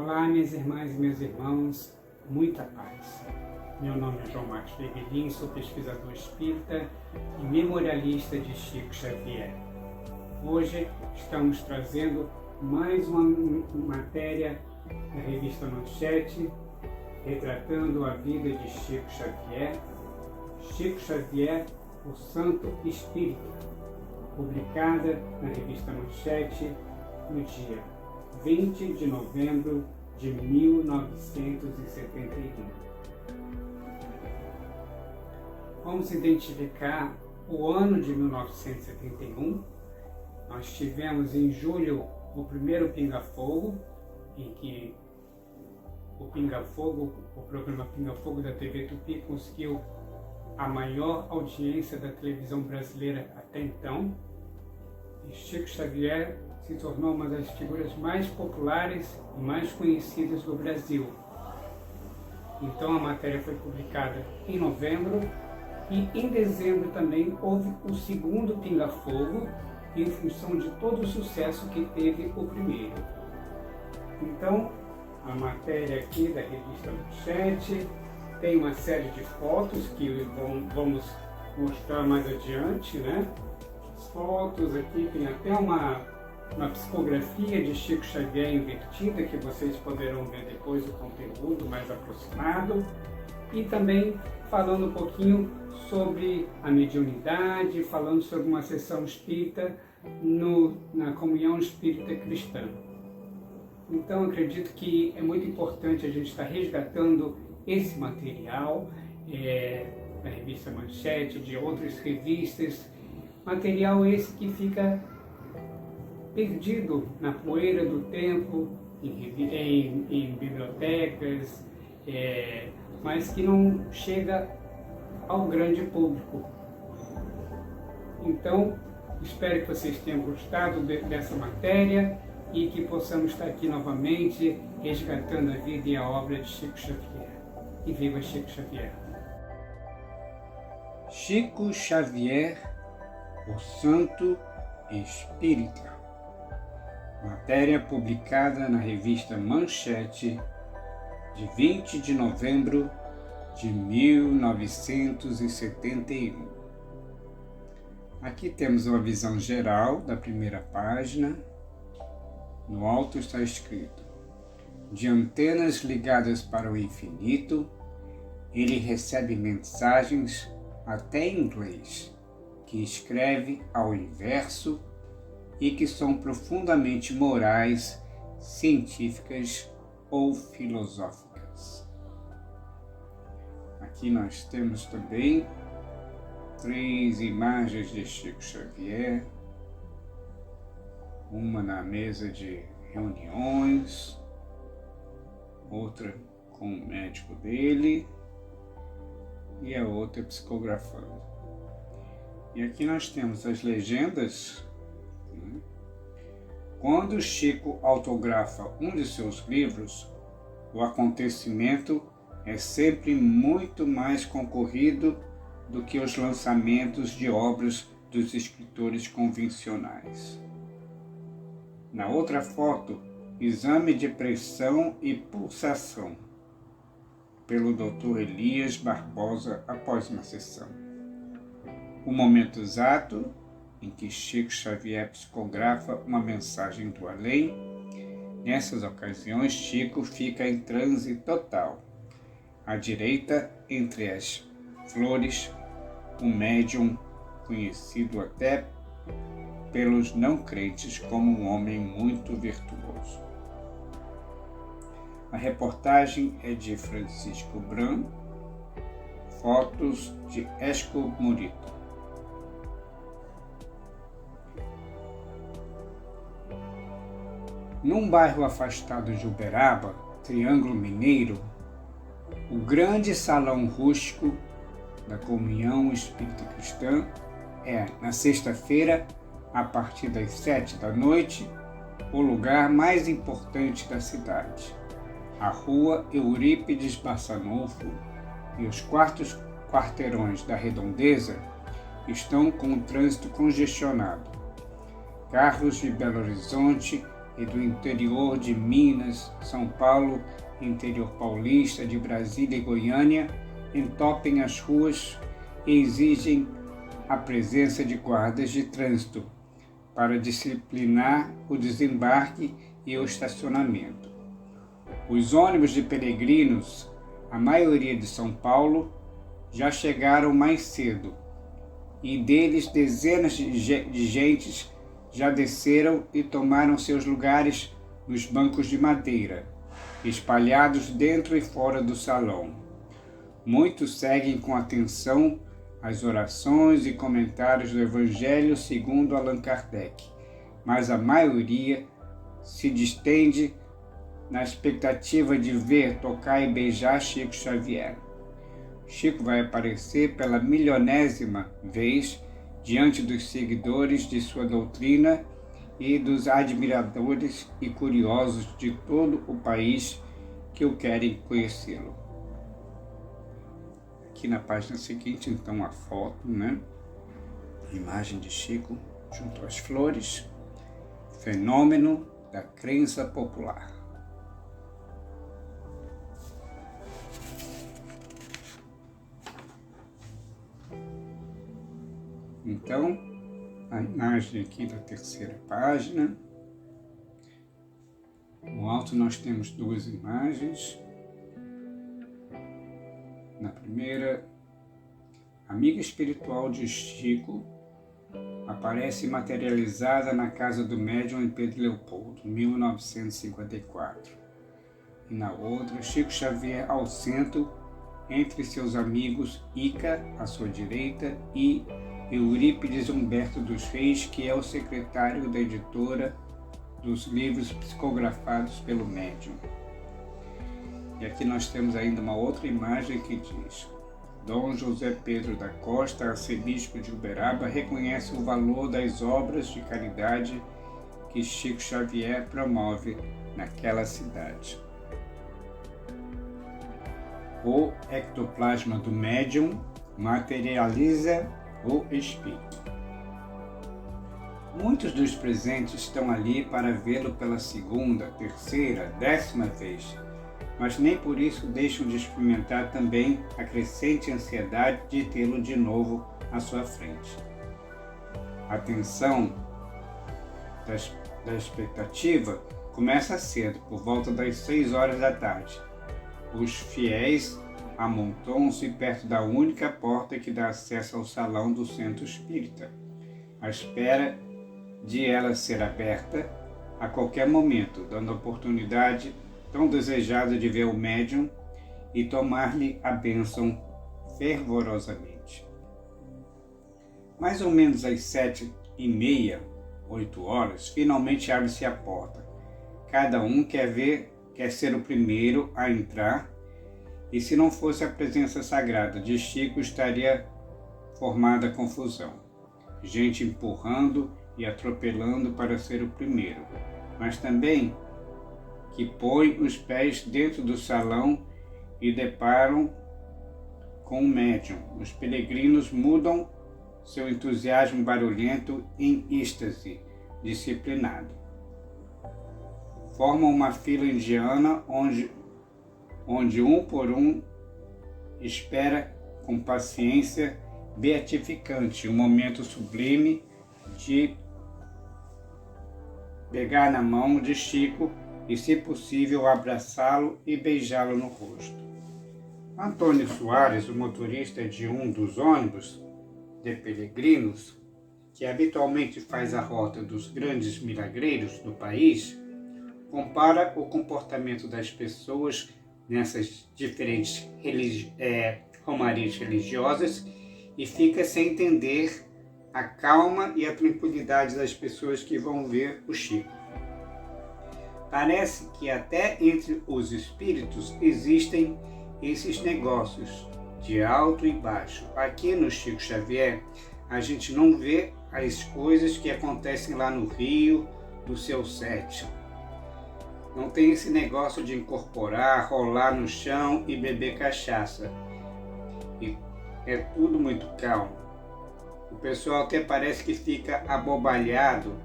Olá, minhas irmãs e meus irmãos, muita paz. Meu nome é João Marcos Peguelin, sou pesquisador espírita e memorialista de Chico Xavier. Hoje estamos trazendo mais uma matéria da revista Manchete, retratando a vida de Chico Xavier. Chico Xavier, o Santo Espírito, publicada na revista Manchete no dia 20 de novembro de 1971. Vamos identificar o ano de 1971. Nós tivemos em julho o primeiro Pinga Fogo, em que o programa Pinga Fogo da TV Tupi conseguiu a maior audiência da televisão brasileira até então. E Chico Xavier se tornou uma das figuras mais populares e mais conhecidas do Brasil. Então a matéria foi publicada em novembro e em dezembro também houve o segundo Pinga Fogo, em função de todo o sucesso que teve o primeiro. Então a matéria aqui da revista Manchete tem uma série de fotos que vamos mostrar mais adiante, né? As fotos aqui tem até uma psicografia de Chico Xavier invertida, que vocês poderão ver depois o conteúdo mais aproximado, e também falando um pouquinho sobre a mediunidade, falando sobre uma sessão espírita na comunhão espírita cristã. Então acredito que é muito importante a gente estar resgatando esse material da revista Manchete, de outras revistas, material esse que fica perdido na poeira do tempo, em bibliotecas, mas que não chega ao grande público. Então, espero que vocês tenham gostado dessa matéria e que possamos estar aqui novamente resgatando a vida e a obra de Chico Xavier. E viva Chico Xavier! Chico Xavier, o Santo Espírita. Matéria publicada na revista Manchete, de 20 de novembro de 1971. Aqui temos uma visão geral da primeira página. No alto está escrito: de antenas ligadas para o infinito, ele recebe mensagens até em inglês, que escreve ao inverso e que são profundamente morais, científicas ou filosóficas. Aqui nós temos também 3 imagens de Chico Xavier, uma na mesa de reuniões, outra com o médico dele e a outra psicografando. E aqui nós temos as legendas. Quando Chico autografa um de seus livros, o acontecimento é sempre muito mais concorrido do que os lançamentos de obras dos escritores convencionais. Na outra foto, exame de pressão e pulsação, pelo Dr. Elias Barbosa após uma sessão. O momento exato em que Chico Xavier psicografa uma mensagem do além. Nessas ocasiões, Chico fica em transe total. À direita, entre as flores, um médium conhecido até pelos não crentes como um homem muito virtuoso. A reportagem é de Francisco Bran, fotos de Esco Murito. Num bairro afastado de Uberaba, Triângulo Mineiro, o grande salão rústico da Comunhão Espírita Cristã é, na sexta-feira, a partir das 7 da noite, o lugar mais importante da cidade. A rua Eurípides Barçanufo e os quarteirões da Redondeza estão com o trânsito congestionado. Carros de Belo Horizonte e do interior de Minas, São Paulo, interior paulista, de Brasília e Goiânia, entopem as ruas e exigem a presença de guardas de trânsito para disciplinar o desembarque e o estacionamento. Os ônibus de peregrinos, a maioria de São Paulo, já chegaram mais cedo, e deles dezenas de gentes já desceram e tomaram seus lugares nos bancos de madeira, espalhados dentro e fora do salão. Muitos seguem com atenção as orações e comentários do Evangelho segundo Allan Kardec, mas a maioria se distende na expectativa de ver, tocar e beijar Chico Xavier. Chico vai aparecer pela milionésima vez diante dos seguidores de sua doutrina e dos admiradores e curiosos de todo o país que o querem conhecê-lo. Aqui na página seguinte, então, a foto, Imagem de Chico junto às flores, fenômeno da crença popular. Então, a imagem aqui da terceira página. No alto nós temos duas imagens. Na primeira, a amiga espiritual de Chico aparece materializada na casa do médium em Pedro Leopoldo, 1954. E na outra, Chico Xavier ao centro, entre seus amigos Ica, à sua direita, e Eurípides Humberto dos Reis, que é o secretário da editora dos livros psicografados pelo médium. E aqui nós temos ainda uma outra imagem que diz: Dom José Pedro da Costa, arcebispo de Uberaba, reconhece o valor das obras de caridade que Chico Xavier promove naquela cidade. O ectoplasma do médium materializa o espírito. Muitos dos presentes estão ali para vê-lo pela segunda, terceira, 10ª vez, mas nem por isso deixam de experimentar também a crescente ansiedade de tê-lo de novo à sua frente. A tensão da expectativa começa cedo, por volta das 6 horas da tarde. Os fiéis amontoam-se perto da única porta que dá acesso ao salão do centro espírita, à espera de ela ser aberta a qualquer momento, dando a oportunidade tão desejada de ver o médium e tomar-lhe a bênção fervorosamente. Mais ou menos às 7h30, 8 horas, finalmente abre-se a porta. Cada um quer ser o primeiro a entrar, e se não fosse a presença sagrada de Chico, estaria formada confusão. Gente empurrando e atropelando para ser o primeiro, mas também que põe os pés dentro do salão e deparam com o médium. Os peregrinos mudam seu entusiasmo barulhento em êxtase disciplinado. Formam uma fila indiana onde um por um espera com paciência beatificante um momento sublime de pegar na mão de Chico e, se possível, abraçá-lo e beijá-lo no rosto. Antônio Soares, o motorista de um dos ônibus de peregrinos, que habitualmente faz a rota dos grandes milagreiros do país, compara o comportamento das pessoas nessas diferentes romarias religiosas e fica sem entender a calma e a tranquilidade das pessoas que vão ver o Chico. Parece que até entre os espíritos existem esses negócios de alto e baixo. Aqui no Chico Xavier, a gente não vê as coisas que acontecem lá no Rio, do seu set. Não tem esse negócio de incorporar, rolar no chão e beber cachaça. E é tudo muito calmo. O pessoal até parece que fica abobalhado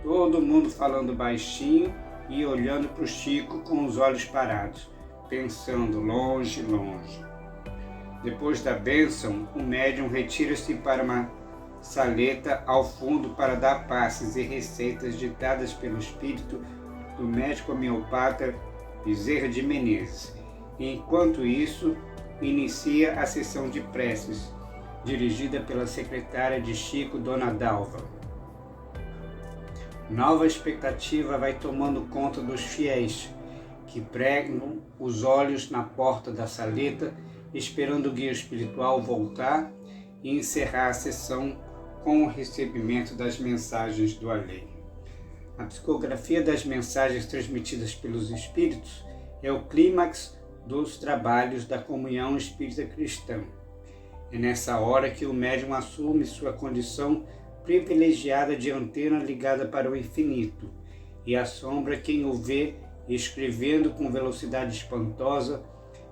Todo mundo falando baixinho e olhando para o Chico com os olhos parados, pensando longe, longe. Depois da bênção, o médium retira-se para uma saleta ao fundo para dar passes e receitas ditadas pelo espírito do médico homeopata Bezerra de Menezes. Enquanto isso, inicia a sessão de preces, dirigida pela secretária de Chico, Dona Dalva. Nova expectativa vai tomando conta dos fiéis, que pregam os olhos na porta da saleta, esperando o guia espiritual voltar e encerrar a sessão com o recebimento das mensagens do além. A psicografia das mensagens transmitidas pelos espíritos é o clímax dos trabalhos da comunhão espírita cristã. É nessa hora que o médium assume sua condição privilegiada de antena ligada para o infinito e assombra quem o vê escrevendo com velocidade espantosa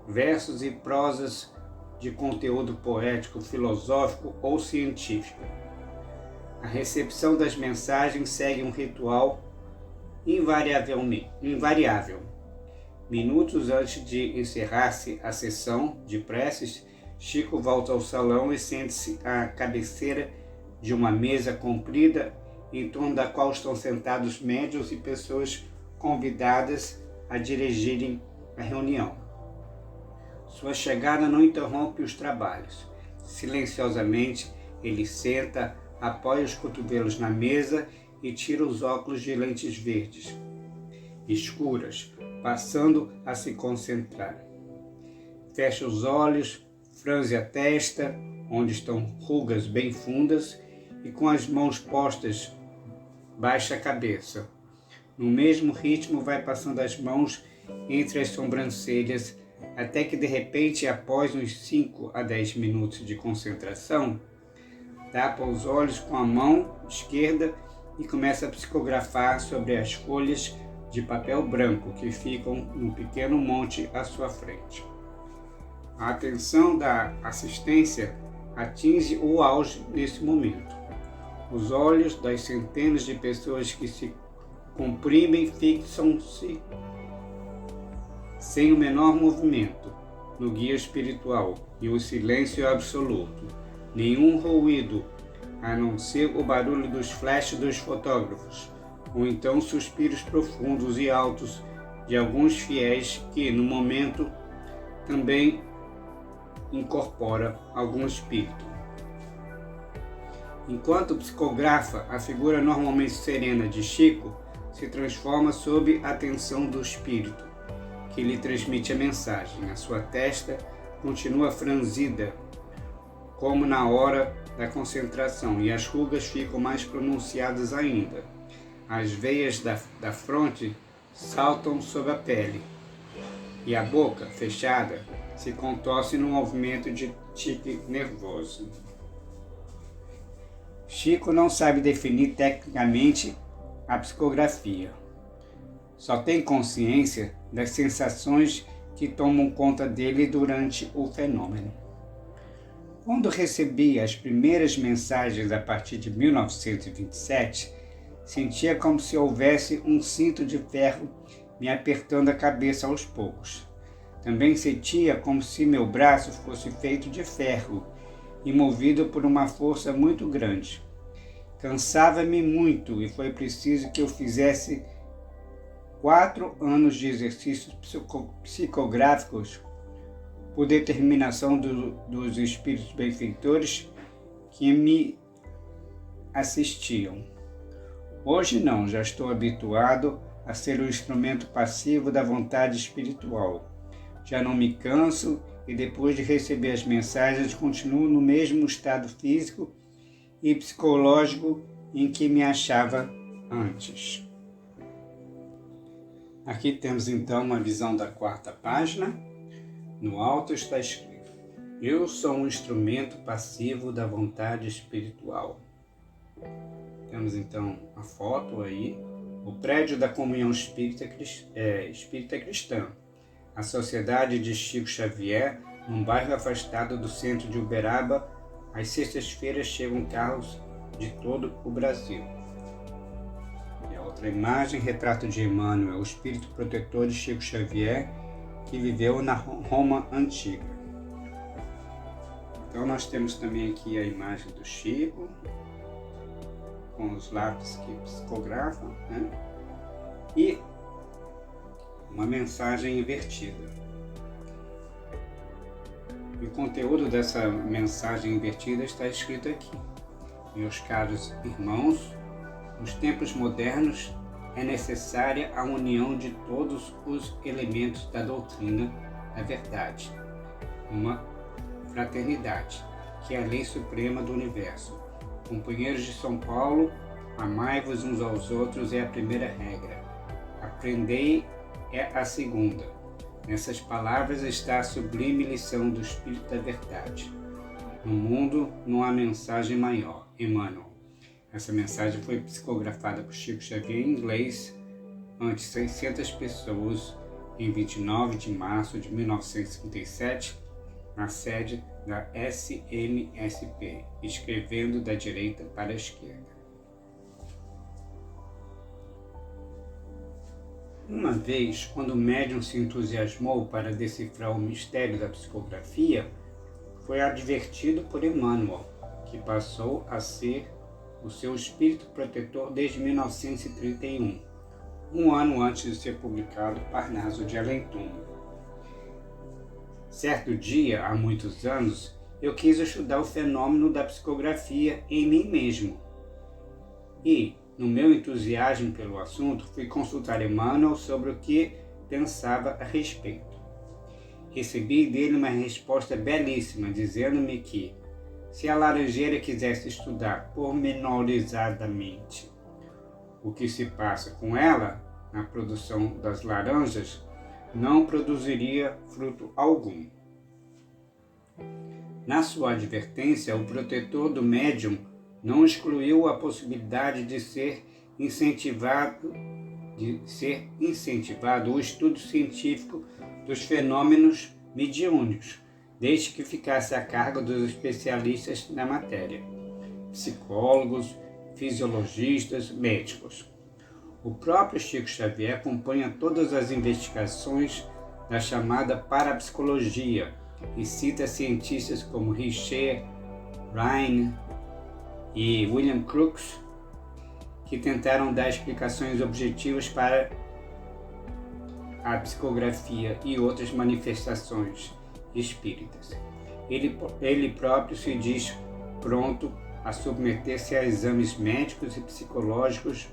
versos e prosas de conteúdo poético, filosófico ou científico. A recepção das mensagens segue um ritual invariável. Minutos antes de encerrar-se a sessão de preces, Chico volta ao salão e sente-se à cabeceira de uma mesa comprida, em torno da qual estão sentados médiuns e pessoas convidadas a dirigirem a reunião. Sua chegada não interrompe os trabalhos. Silenciosamente, ele senta, apoia os cotovelos na mesa e tira os óculos de lentes verdes, escuras, passando a se concentrar. Fecha os olhos, franze a testa, onde estão rugas bem fundas, e com as mãos postas, baixa a cabeça. No mesmo ritmo, vai passando as mãos entre as sobrancelhas, até que de repente, após uns 5 a 10 minutos de concentração, tapa os olhos com a mão esquerda e começa a psicografar sobre as folhas de papel branco que ficam num pequeno monte à sua frente. A atenção da assistência atinge o auge nesse momento. Os olhos das centenas de pessoas que se comprimem fixam-se sem o menor movimento no guia espiritual e o silêncio absoluto. Nenhum ruído, a não ser o barulho dos flashes dos fotógrafos, ou então suspiros profundos e altos de alguns fiéis que, no momento, também incorpora algum espírito. Enquanto psicografa, a figura normalmente serena de Chico se transforma sob a atenção do espírito, que lhe transmite a mensagem. A sua testa continua franzida, como na hora da concentração, e as rugas ficam mais pronunciadas ainda. As veias da fronte saltam sob a pele, e a boca, fechada, se contorce num movimento de tique nervoso. Chico não sabe definir tecnicamente a psicografia. Só tem consciência das sensações que tomam conta dele durante o fenômeno. Quando recebi as primeiras mensagens a partir de 1927, sentia como se houvesse um cinto de ferro me apertando a cabeça aos poucos. Também sentia como se meu braço fosse feito de ferro e movido por uma força muito grande. Cansava-me muito e foi preciso que eu fizesse 4 anos de exercícios psicográficos por determinação dos espíritos benfeitores que me assistiam. Hoje não, já estou habituado a ser o instrumento passivo da vontade espiritual. Já não me canso e depois de receber as mensagens continuo no mesmo estado físico e psicológico em que me achava antes. Aqui temos então uma visão da 4ª página. No alto está escrito: eu sou um instrumento passivo da vontade espiritual. Temos então a foto aí, o prédio da Comunhão Espírita Cristã, a Sociedade de Chico Xavier, num bairro afastado do centro de Uberaba. Às sextas-feiras chegam carros de todo o Brasil. outra imagem, retrato de Emmanuel, o espírito protetor de Chico Xavier, que viveu na Roma antiga. Então nós temos também aqui a imagem do Chico, com os lápis que psicografam, né? E uma mensagem invertida. E o conteúdo dessa mensagem invertida está escrito aqui. Meus caros irmãos, nos tempos modernos é necessária a união de todos os elementos da doutrina da verdade, uma fraternidade, que é a lei suprema do universo. Companheiros de São Paulo, amai-vos uns aos outros é a primeira regra. Aprendei é a segunda. Nessas palavras está a sublime lição do Espírito da Verdade. No mundo não há mensagem maior. Emmanuel. Essa mensagem foi psicografada por Chico Xavier em inglês ante 600 pessoas em 29 de março de 1957, na sede da SMSP, escrevendo da direita para a esquerda. Uma vez, quando o médium se entusiasmou para decifrar o mistério da psicografia, foi advertido por Emmanuel, que passou a ser o seu espírito protetor desde 1931, um ano antes de ser publicado Parnaso de Além Túmulo. Certo dia, há muitos anos, eu quis estudar o fenômeno da psicografia em mim mesmo. E, no meu entusiasmo pelo assunto, fui consultar Emmanuel sobre o que pensava a respeito. Recebi dele uma resposta belíssima, dizendo-me que, se a laranjeira quisesse estudar pormenorizadamente o que se passa com ela na produção das laranjas, não produziria fruto algum. Na sua advertência, o protetor do médium não excluiu a possibilidade de ser incentivado o estudo científico dos fenômenos mediúnicos, desde que ficasse a cargo dos especialistas na matéria, psicólogos, fisiologistas, médicos. O próprio Chico Xavier acompanha todas as investigações da chamada parapsicologia e cita cientistas como Richer, Rhine e William Crookes, que tentaram dar explicações objetivas para a psicografia e outras manifestações espíritas. Ele próprio se diz pronto a submeter-se a exames médicos e psicológicos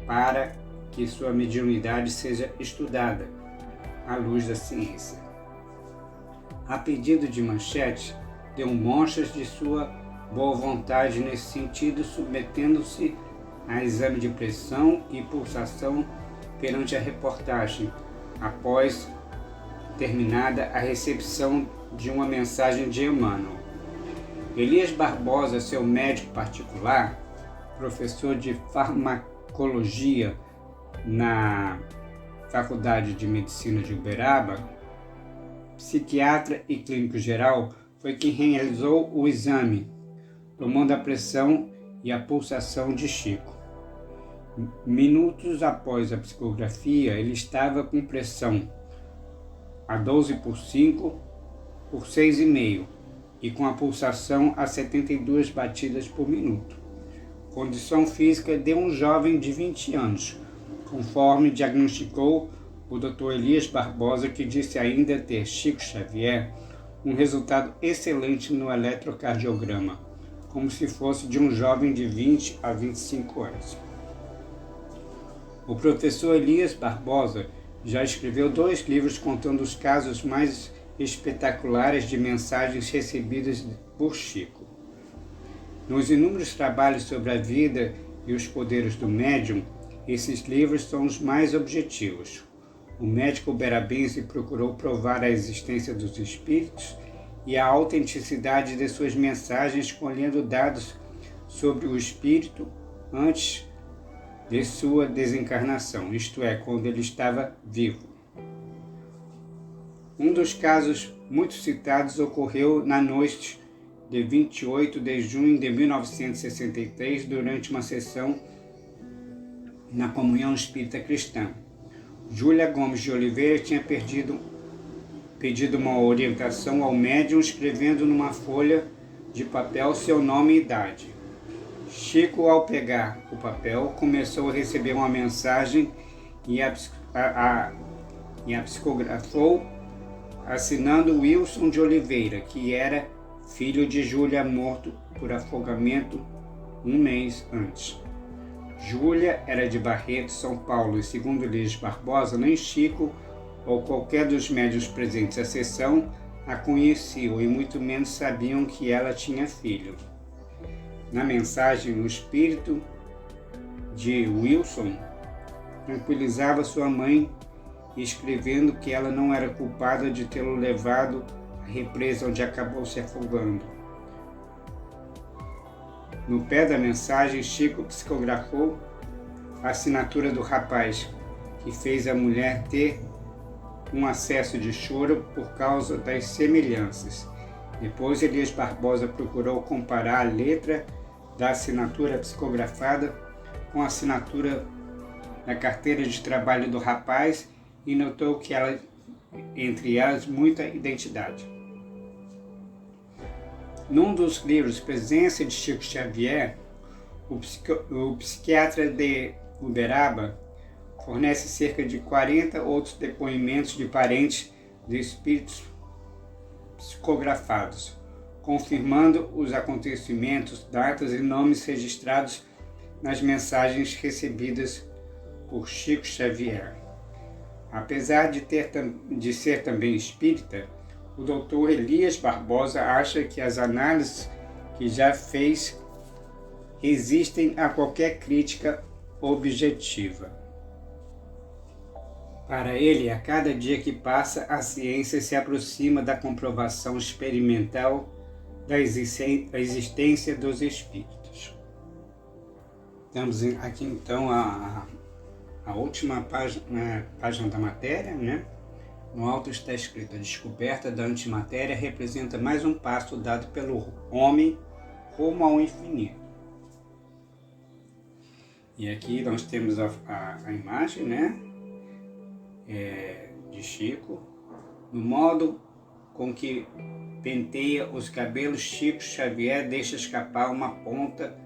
para que sua mediunidade seja estudada à luz da ciência. A pedido de Manchete, deu mostras de sua boa vontade nesse sentido, submetendo-se a exame de pressão e pulsação perante a reportagem, após terminada a recepção de uma mensagem de Emmanuel. Elias Barbosa, seu médico particular, professor de farmacologia na Faculdade de Medicina de Uberaba, psiquiatra e clínico geral, foi quem realizou o exame, tomando a pressão e a pulsação de Chico. Minutos após a psicografia, ele estava com pressão a 12 por 5 por 6,5 e com a pulsação a 72 batidas por minuto. Condição física de um jovem de 20 anos, conforme diagnosticou o Dr. Elias Barbosa, que disse ainda ter Chico Xavier um resultado excelente no eletrocardiograma, como se fosse de um jovem de 20 a 25 anos. O professor Elias Barbosa já escreveu 2 livros contando os casos mais espetaculares de mensagens recebidas por Chico. Nos inúmeros trabalhos sobre a vida e os poderes do médium, esses livros são os mais objetivos. O médico uberabense procurou provar a existência dos espíritos e a autenticidade de suas mensagens, colhendo dados sobre o espírito antes de sua desencarnação, isto é, quando ele estava vivo. Um dos casos muito citados ocorreu na noite de 28 de junho de 1963, durante uma sessão na comunhão espírita cristã. Júlia Gomes de Oliveira tinha pedido uma orientação ao médium escrevendo numa folha de papel seu nome e idade. Chico, ao pegar o papel, começou a receber uma mensagem e a psicografou, assinando Wilson de Oliveira, que era filho de Júlia, morto por afogamento um mês antes. Júlia era de Barreto, São Paulo, e segundo Elias Barbosa, nem Chico ou qualquer dos médiuns presentes à sessão a conheciam e muito menos sabiam que ela tinha filho. Na mensagem, o espírito de Wilson tranquilizava sua mãe, escrevendo que ela não era culpada de tê-lo levado à represa onde acabou se afogando. No pé da mensagem, Chico psicografou a assinatura do rapaz, que fez a mulher ter um acesso de choro por causa das semelhanças. Depois, Elias Barbosa procurou comparar a letra da assinatura psicografada com a assinatura da carteira de trabalho do rapaz e notou que entre elas muita identidade. Num dos livros Presença de Chico Xavier, o psiquiatra de Uberaba fornece cerca de 40 outros depoimentos de parentes de espíritos psicografados, confirmando os acontecimentos, datas e nomes registrados nas mensagens recebidas por Chico Xavier. Apesar de ser também espírita, o Dr. Elias Barbosa acha que as análises que já fez resistem a qualquer crítica objetiva. Para ele, a cada dia que passa, a ciência se aproxima da comprovação experimental da existência dos espíritos. Estamos aqui então a última página da matéria, né? No alto está escrito: a descoberta da antimatéria representa mais um passo dado pelo homem rumo ao infinito. E aqui nós temos a imagem, né? De Chico. No modo com que penteia os cabelos, Chico Xavier deixa escapar uma ponta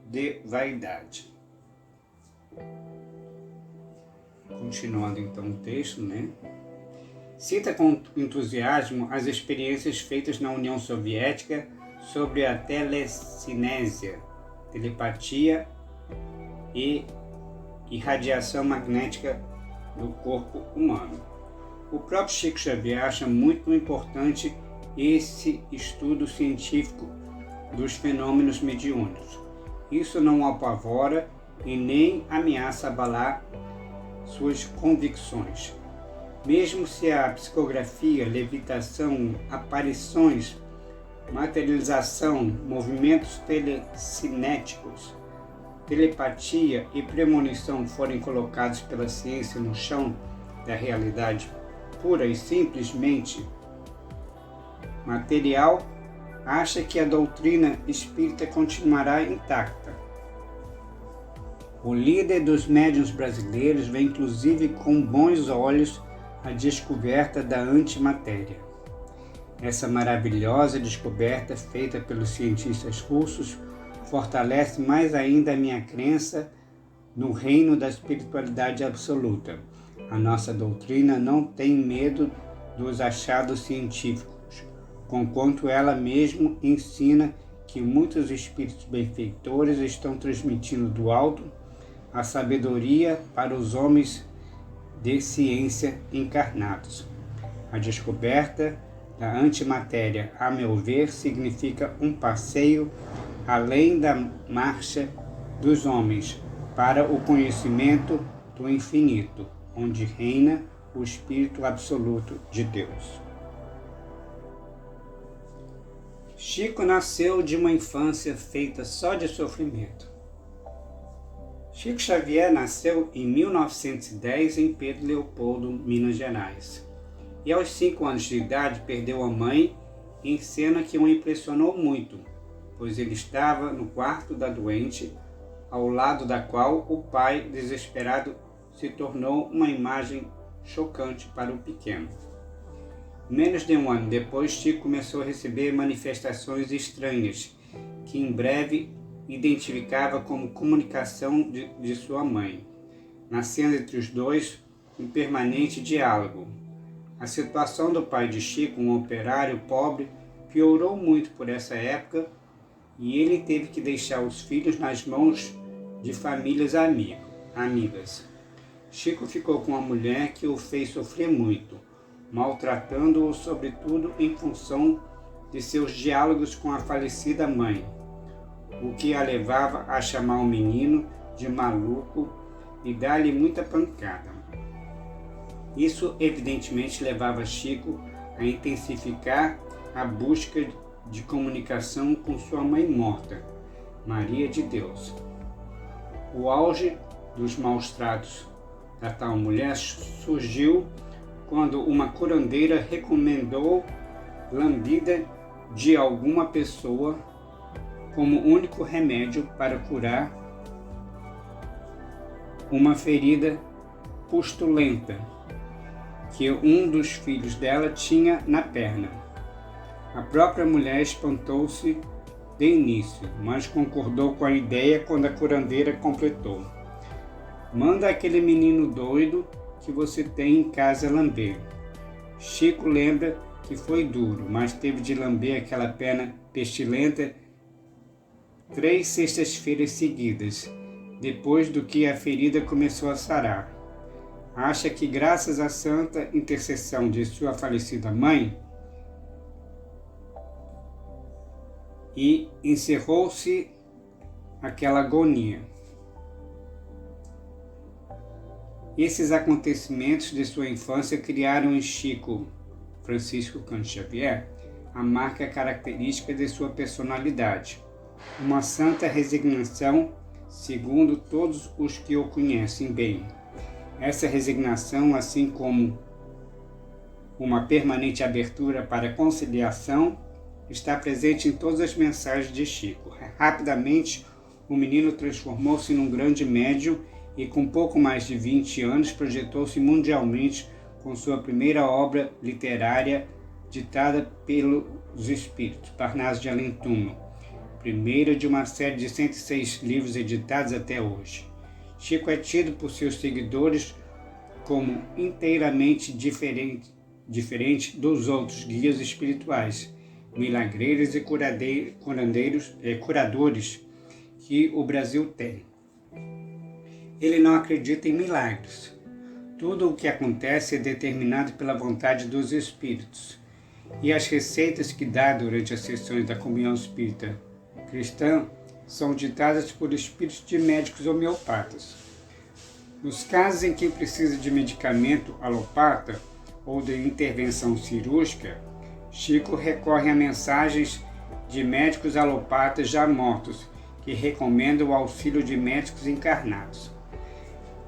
de vaidade. Continuando então o texto, né? Cita com entusiasmo as experiências feitas na União Soviética sobre a telecinésia, telepatia e irradiação magnética do corpo humano. O próprio Chico Xavier acha muito importante esse estudo científico dos fenômenos mediúnicos. Isso não o apavora e nem ameaça abalar suas convicções. Mesmo se a psicografia, levitação, aparições, materialização, movimentos telecinéticos, telepatia e premonição forem colocados pela ciência no chão da realidade pura e simplesmente material, acha que a doutrina espírita continuará intacta. O líder dos médiuns brasileiros vê inclusive com bons olhos a descoberta da antimatéria. Essa maravilhosa descoberta feita pelos cientistas russos fortalece mais ainda a minha crença no reino da espiritualidade absoluta. A nossa doutrina não tem medo dos achados científicos, conquanto ela mesma ensina que muitos espíritos benfeitores estão transmitindo do alto a sabedoria para os homens de ciência encarnados. A descoberta da antimatéria, a meu ver, significa um passeio além da marcha dos homens para o conhecimento do infinito, onde reina o Espírito Absoluto de Deus. Chico nasceu de uma infância feita só de sofrimento. Chico Xavier nasceu em 1910 em Pedro Leopoldo, Minas Gerais. E aos 5 anos de idade perdeu a mãe em cena que o impressionou muito, pois ele estava no quarto da doente ao lado da qual o pai, desesperado, se tornou uma imagem chocante para o pequeno. Menos de um ano depois, Chico começou a receber manifestações estranhas, que em breve identificava como comunicação de sua mãe, nascendo entre os dois um permanente diálogo. A situação do pai de Chico, um operário pobre, piorou muito por essa época e ele teve que deixar os filhos nas mãos de famílias amigas. Chico ficou com uma mulher que o fez sofrer muito, maltratando-o sobretudo em função de seus diálogos com a falecida mãe, o que a levava a chamar o menino de maluco e dar-lhe muita pancada. Isso evidentemente levava Chico a intensificar a busca de comunicação com sua mãe morta, Maria de Deus. O auge dos maus tratos da tal mulher surgiu quando uma curandeira recomendou lambida de alguma pessoa como único remédio para curar uma ferida pustulenta que um dos filhos dela tinha na perna. A própria mulher espantou-se de início, mas concordou com a ideia quando a curandeira completou: "Manda aquele menino doido que você tem em casa lamber." Chico lembra que foi duro, mas teve de lamber aquela perna pestilenta 3 sextas-feiras seguidas, depois do que a ferida começou a sarar. Acha que graças à santa intercessão de sua falecida mãe, e encerrou-se aquela agonia. Esses acontecimentos de sua infância criaram em Chico Francisco Cândido Xavier a marca característica de sua personalidade, uma santa resignação, segundo todos os que o conhecem bem. Essa resignação, assim como uma permanente abertura para a conciliação, está presente em todas as mensagens de Chico. Rapidamente, o menino transformou-se num grande médium e, com pouco mais de 20 anos, projetou-se mundialmente com sua primeira obra literária ditada pelos Espíritos, Parnaso de Além Túmulo, primeira de uma série de 106 livros editados até hoje. Chico é tido por seus seguidores como inteiramente diferente dos outros guias espirituais, milagreiros e curadores que o Brasil tem. Ele não acredita em milagres. Tudo o que acontece é determinado pela vontade dos espíritos. E as receitas que dá durante as sessões da comunhão espírita cristã são ditadas por espíritos de médicos homeopatas. Nos casos em que precisa de medicamento alopata ou de intervenção cirúrgica, Chico recorre a mensagens de médicos alopatas já mortos, que recomendam o auxílio de médicos encarnados.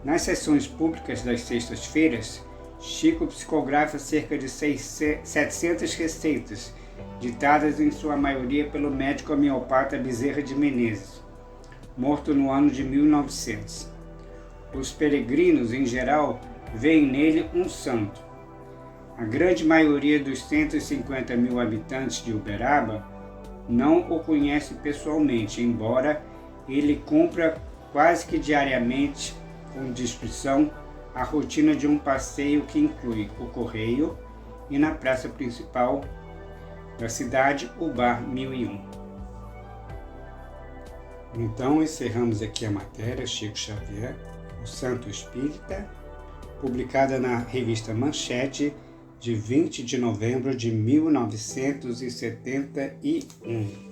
Nas sessões públicas das sextas-feiras, Chico psicografa cerca de 700 receitas, ditadas em sua maioria pelo médico homeopata Bezerra de Menezes, morto no ano de 1900. Os peregrinos, em geral, veem nele um santo. A grande maioria dos 150 mil habitantes de Uberaba não o conhece pessoalmente, embora ele cumpra quase que diariamente, com discrição, a rotina de um passeio que inclui o Correio e, na praça principal da cidade, o Bar 1001. Então, encerramos aqui a matéria Chico Xavier, o Santo Espírita, publicada na revista Manchete, de 20 de novembro de 1971.